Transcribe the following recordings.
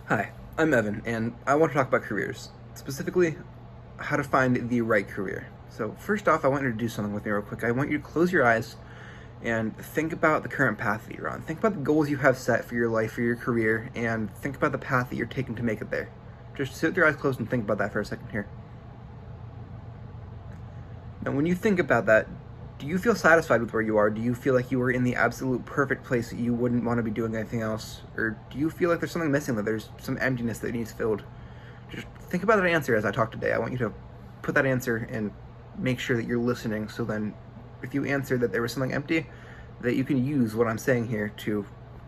Hi, I'm Evan, and I want to talk about careers. Specifically, how to find the right career. So, first off, I want you to do something with me real quick. I want you to close your eyes and think about the current path that you're on. Think about the goals you have set for your life, for your career, and think about the path that you're taking to make it there. Just sit with your eyes closed and think about that for a second here. Now, when you think about that, do you feel satisfied with where you are? Do you feel like you are in the absolute perfect place that you wouldn't want to be doing anything else? Or do you feel like there's something missing, that there's some emptiness that needs filled? Just think about that answer as I talk today. I want you to put that answer and make sure that you're listening, so then if you answer that there was something empty, that you can use what I'm saying here to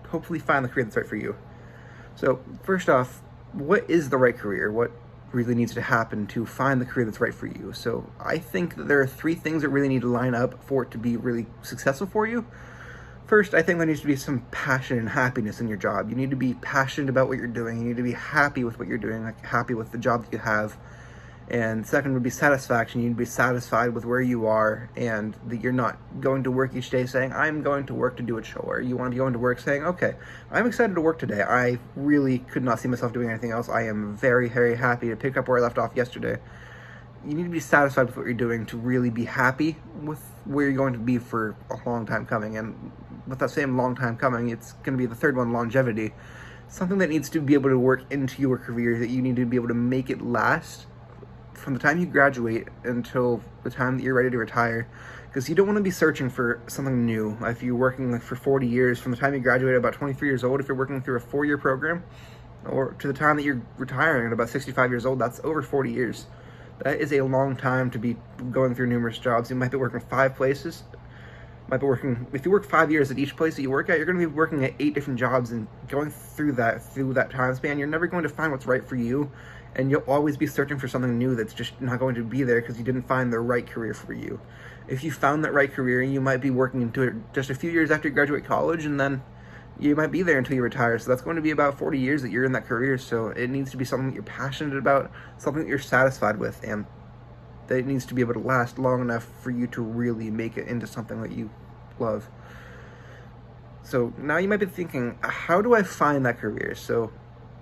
hopefully find the career that's right for you. So first off, what is the right career? What really needs to happen to find the career that's right for you? So I think that there are three things that really need to line up for it to be really successful for you. First, I think there needs to be some passion and happiness in your job. You need to be passionate about what you're doing. You need to be happy with what you're doing, like happy with the job that you have. And second would be satisfaction. You need to be satisfied with where you are, and that you're not going to work each day saying, I'm going to work to do a chore. You want to be going to work saying, okay, I'm excited to work today. I really could not see myself doing anything else. I am very, very happy to pick up where I left off yesterday. You need to be satisfied with what you're doing to really be happy with where you're going to be for a long time coming. And with that same long time coming, it's going to be the third one, longevity. Something that needs to be able to work into your career, that you need to be able to make it last from the time you graduate until the time that you're ready to retire, because you don't want to be searching for something new. If you're working for 40 years, from the time you graduate at about 23 years old, if you're working through a 4-year program, or to the time that you're retiring at about 65 years old, that's over 40 years. That is a long time to be going through numerous jobs. You might be working 5 places. If you work 5 years at each place that you work at, you're going to be working at 8 different jobs, and going through that time span, you're never going to find what's right for you, and you'll always be searching for something new that's just not going to be there because you didn't find the right career for you. If you found that right career, you might be working into it just a few years after you graduate college, and then you might be there until you retire. So that's going to be about 40 years that you're in that career. So it needs to be something that you're passionate about, something that you're satisfied with, and that it needs to be able to last long enough for you to really make it into something that you love. So now you might be thinking, how do I find that career? So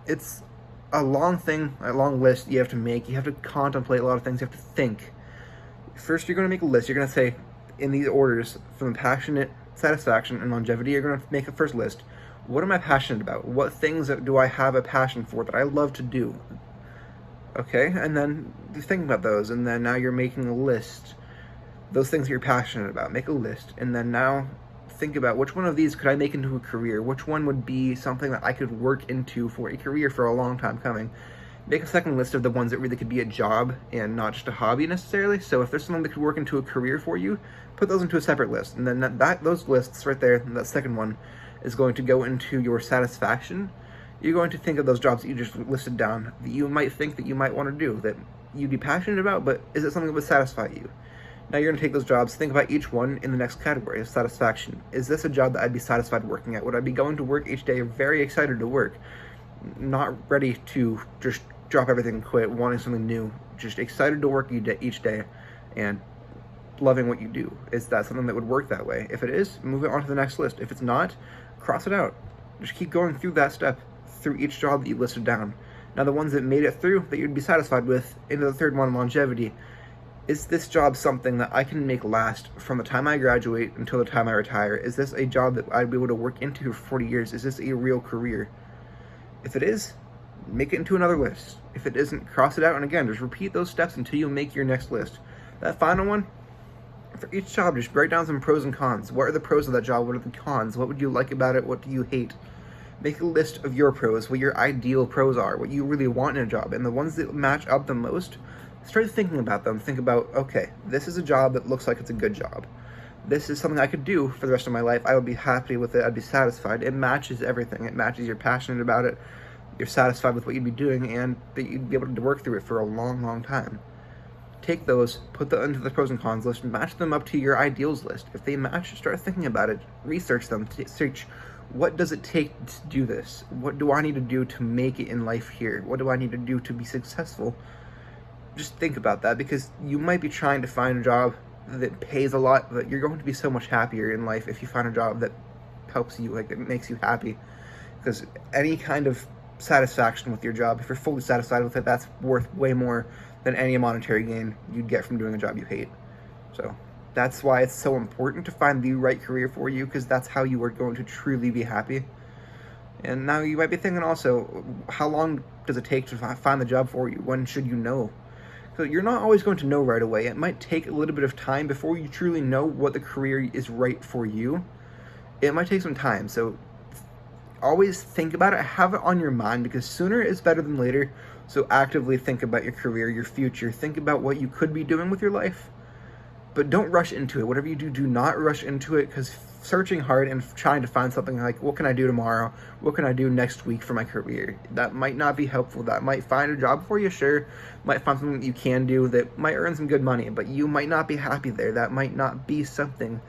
it's a long list you have to make. You have to contemplate a lot of things. You have to think. First, you're going to make a list. You're going to say, in these orders, from passionate, satisfaction, and longevity, you're going to make a first list. What am I passionate about? What things do I have a passion for that I love to do? Okay, and then think about those, and then now you're making a list. Those things that you're passionate about, make a list, and then now think about which one of these could I make into a career? Which one would be something that I could work into for a career for a long time coming? Make a second list of the ones that really could be a job and not just a hobby necessarily. So if there's something that could work into a career for you, put those into a separate list. And then those lists right there, that second one, is going to go into your satisfaction. You're going to think of those jobs that you just listed down that you might think that you might want to do, that you'd be passionate about, but is it something that would satisfy you? Now you're going to take those jobs, think about each one in the next category of satisfaction. Is this a job that I'd be satisfied working at? Would I be going to work each day very excited to work, not ready to just drop everything and quit, wanting something new, just excited to work each day and loving what you do? Is that something that would work that way? If it is, move it on to the next list. If it's not, cross it out. Just keep going through that step, through each job that you listed down. Now the ones that made it through that you'd be satisfied with, into the third one, longevity. Is this job something that I can make last from the time I graduate until the time I retire? Is this a job that I'd be able to work into for 40 years? Is this a real career? If it is, make it into another list. If it isn't, cross it out, and again, just repeat those steps until you make your next list. That final one, for each job, just write down some pros and cons. What are the pros of that job? What are the cons? What would you like about it? What do you hate? Make a list of your pros, what your ideal pros are, what you really want in a job, and the ones that match up the most, start thinking about them. Think about, okay, this is a job that looks like it's a good job. This is something I could do for the rest of my life. I would be happy with it. I'd be satisfied. It matches everything. It matches, you're passionate about it. You're satisfied with what you'd be doing, and that you'd be able to work through it for a long, long time. Take those, put them into the pros and cons list, match them up to your ideals list. If they match, start thinking about it. Research them. Search, what does it take to do this? What do I need to do to make it in life here? What do I need to do to be successful? Just think about that, because you might be trying to find a job that pays a lot, but you're going to be so much happier in life if you find a job that helps you, like, that makes you happy. Because any kind of satisfaction with your job. If you're fully satisfied with it, that's worth way more than any monetary gain you'd get from doing a job you hate. So that's why it's so important to find the right career for you, because that's how you are going to truly be happy. And now you might be thinking also, how long does it take to find the job for you? When should you know? So you're not always going to know right away. It might take a little bit of time before you truly know what the career is right for you. It might take some time. So always think about it, have it on your mind, because sooner is better than later. So actively think about your career, your future. Think about what you could be doing with your life. But don't rush into it. Whatever you do, do not rush into it, because searching hard and trying to find something like, what can I do tomorrow? What can I do next week for my career? That might not be helpful. That might find a job for you, sure. Might find something that you can do that might earn some good money, but you might not be happy there. That might not be something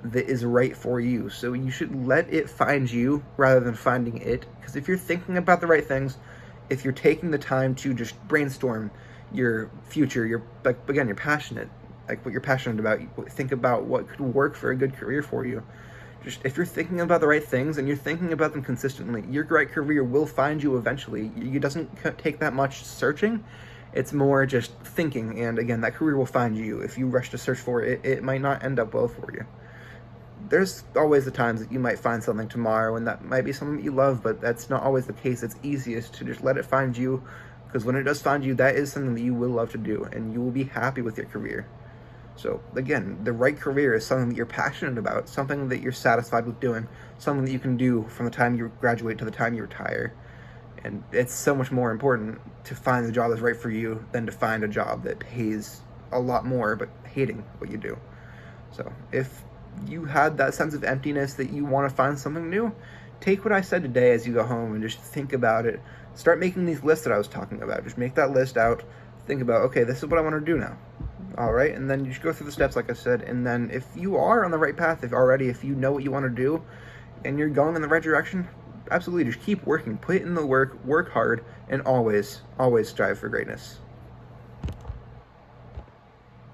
that is right for you. So you should let it find you rather than finding it. Because if you're thinking about the right things, if you're taking the time to just brainstorm your future, you're passionate, like what you're passionate about, think about what could work for a good career for you. Just if you're thinking about the right things and you're thinking about them consistently, your right career will find you eventually. It doesn't take that much searching. It's more just thinking, and again, that career will find you. If you rush to search for it, it might not end up well for you. There's always the times that you might find something tomorrow, and that might be something that you love, but that's not always the case. It's easiest to just let it find you, because when it does find you, that is something that you will love to do, and you will be happy with your career. So again, the right career is something that you're passionate about, something that you're satisfied with doing, something that you can do from the time you graduate to the time you retire. And it's so much more important to find the job that's right for you than to find a job that pays a lot more but hating what you do. So if you had that sense of emptiness that you want to find something new, take what I said today as you go home and just think about it. Start making these lists that I was talking about. Just make that list out. Think about, okay, this is what I want to do now. All right, and then you just go through the steps like I said, and then if you are on the right path, if you know what you want to do and you're going in the right direction, absolutely just keep working, put in the work hard, and always strive for greatness.